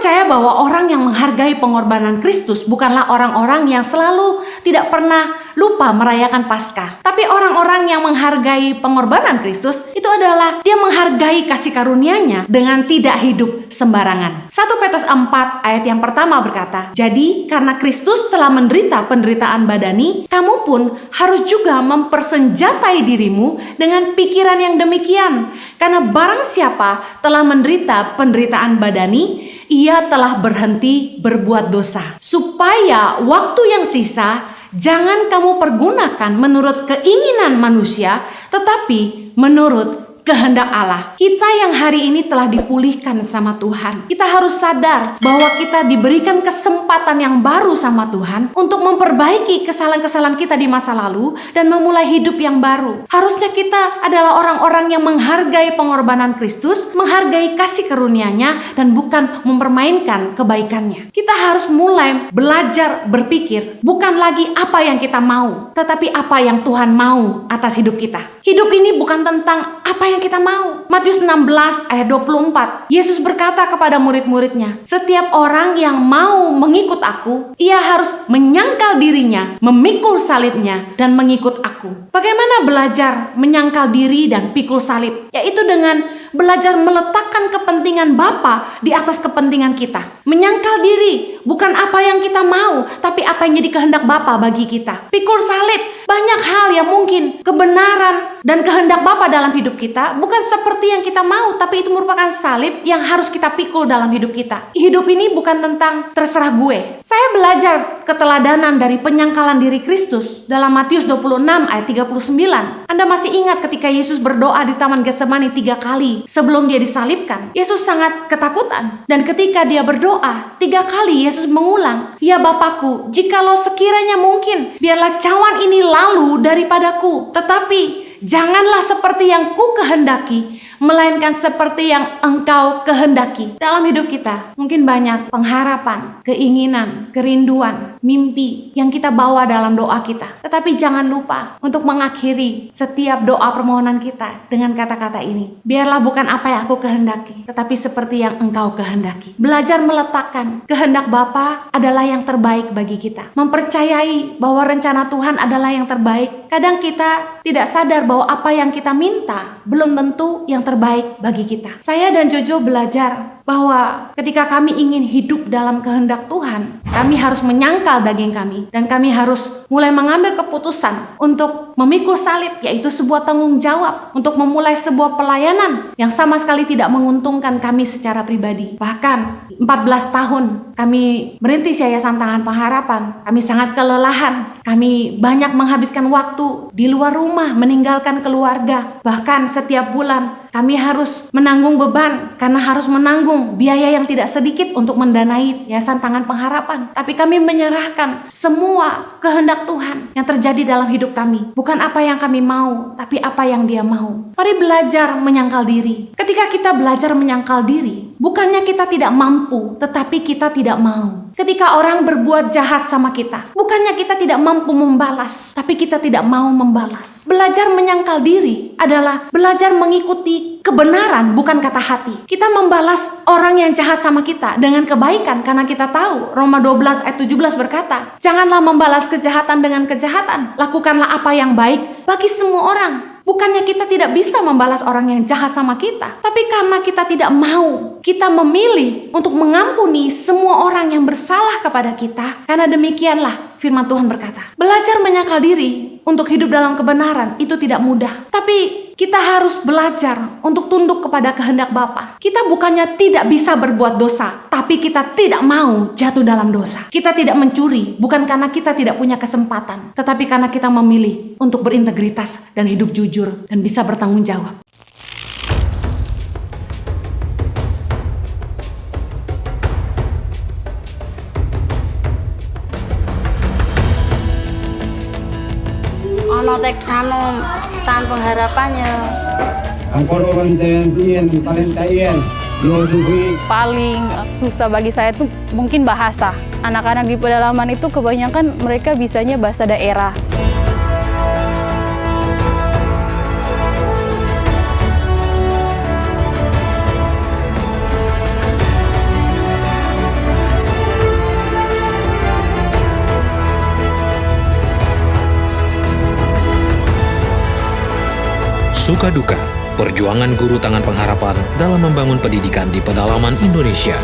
percaya bahwa orang yang menghargai pengorbanan Kristus bukanlah orang-orang yang selalu tidak pernah lupa merayakan Paskah. Tapi orang-orang yang menghargai pengorbanan Kristus itu adalah dia menghargai kasih karunia-Nya dengan tidak hidup sembarangan. 1 Petrus 4 ayat yang pertama berkata, "Jadi karena Kristus telah menderita penderitaan badani, kamu pun harus juga mempersenjatai dirimu dengan pikiran yang demikian. Karena barang siapa telah menderita penderitaan badani, ia telah berhenti berbuat dosa. Supaya waktu yang sisa jangan kamu pergunakan menurut keinginan manusia, tetapi menurut kehendak Allah." Kita yang hari ini telah dipulihkan sama Tuhan, kita harus sadar bahwa kita diberikan kesempatan yang baru sama Tuhan untuk memperbaiki kesalahan-kesalahan kita di masa lalu dan memulai hidup yang baru. Harusnya kita adalah orang-orang yang menghargai pengorbanan Kristus, menghargai kasih karunia-Nya, dan bukan mempermainkan kebaikannya. Kita harus mulai belajar berpikir bukan lagi apa yang kita mau, tetapi apa yang Tuhan mau atas hidup kita. Hidup ini bukan tentang apa yang kita mau. Matius 16 ayat 24, Yesus berkata kepada murid-muridnya, "Setiap orang yang mau mengikut aku, ia harus menyangkal dirinya, memikul salibnya, dan mengikut aku." Bagaimana belajar menyangkal diri dan pikul salib? Yaitu dengan belajar meletakkan kepentingan Bapa di atas kepentingan kita. Menyangkal diri bukan apa yang kita mau, tapi apa yang jadi kehendak Bapa bagi kita. Pikul salib, banyak hal yang mungkin kebenaran dan kehendak Bapa dalam hidup kita bukan seperti yang kita mau, tapi itu merupakan salib yang harus kita pikul dalam hidup kita. Hidup ini bukan tentang terserah gue. Saya belajar keteladanan dari penyangkalan diri Kristus dalam Matius 26 ayat 39. Anda masih ingat ketika Yesus berdoa di Taman Getsemani 3 kali sebelum dia disalibkan? Yesus sangat ketakutan, dan ketika dia berdoa 3 kali Yesus mengulang, "Ya Bapakku, jikalau sekiranya mungkin, biarlah cawan ini lalu daripadaku, tetapi janganlah seperti yang ku kehendaki, melainkan seperti yang Engkau kehendaki." Dalam hidup kita mungkin banyak pengharapan, keinginan, kerinduan, mimpi yang kita bawa dalam doa kita. Tetapi jangan lupa untuk mengakhiri setiap doa permohonan kita dengan kata-kata ini, "Biarlah bukan apa yang aku kehendaki, tetapi seperti yang Engkau kehendaki." Belajar meletakkan kehendak Bapa adalah yang terbaik bagi kita. Mempercayai bahwa rencana Tuhan adalah yang terbaik. Kadang kita tidak sadar bahwa apa yang kita minta belum tentu yang terbaik bagi kita. Saya dan Jojo belajar bahwa ketika kami ingin hidup dalam kehendak Tuhan, kami harus menyangkal daging kami, dan kami harus mulai mengambil keputusan untuk memikul salib, yaitu sebuah tanggung jawab untuk memulai sebuah pelayanan yang sama sekali tidak menguntungkan kami secara pribadi. Bahkan 14 tahun kami merintis Yayasan Tangan Pengharapan, kami sangat kelelahan, kami banyak menghabiskan waktu di luar rumah, meninggalkan keluarga. Bahkan setiap bulan kami harus menanggung beban karena harus menanggung biaya yang tidak sedikit untuk mendanai Yayasan Tangan Pengharapan. Tapi kami menyerahkan semua kehendak Tuhan yang terjadi dalam hidup kami. Bukan apa yang kami mau, tapi apa yang Dia mau. Mari belajar menyangkal diri. Ketika kita belajar menyangkal diri, bukannya kita tidak mampu, tetapi kita tidak mau. Ketika orang berbuat jahat sama kita, bukannya kita tidak mampu membalas, tapi kita tidak mau membalas. Belajar menyangkal diri adalah belajar mengikuti kebenaran, bukan kata hati. Kita membalas orang yang jahat sama kita dengan kebaikan karena kita tahu Roma 12 ayat 17 berkata, "Janganlah membalas kejahatan dengan kejahatan, lakukanlah apa yang baik bagi semua orang." Bukannya kita tidak bisa membalas orang yang jahat sama kita, tapi karena kita tidak mau, kita memilih untuk mengampuni semua orang yang bersalah kepada kita. Karena demikianlah firman Tuhan berkata, belajar menyangkal diri untuk hidup dalam kebenaran itu tidak mudah. Tapi kita harus belajar untuk tunduk kepada kehendak Bapa. Kita bukannya tidak bisa berbuat dosa, tapi kita tidak mau jatuh dalam dosa. Kita tidak mencuri, bukan karena kita tidak punya kesempatan, tetapi karena kita memilih untuk berintegritas dan hidup jujur dan bisa bertanggung jawab. Ono tek Tahan Pengharapannya. Paling susah bagi saya tuh mungkin bahasa. Anak-anak di pedalaman itu kebanyakan mereka bisanya bahasa daerah. Suka duka, perjuangan guru tangan pengharapan dalam membangun pendidikan di pedalaman Indonesia.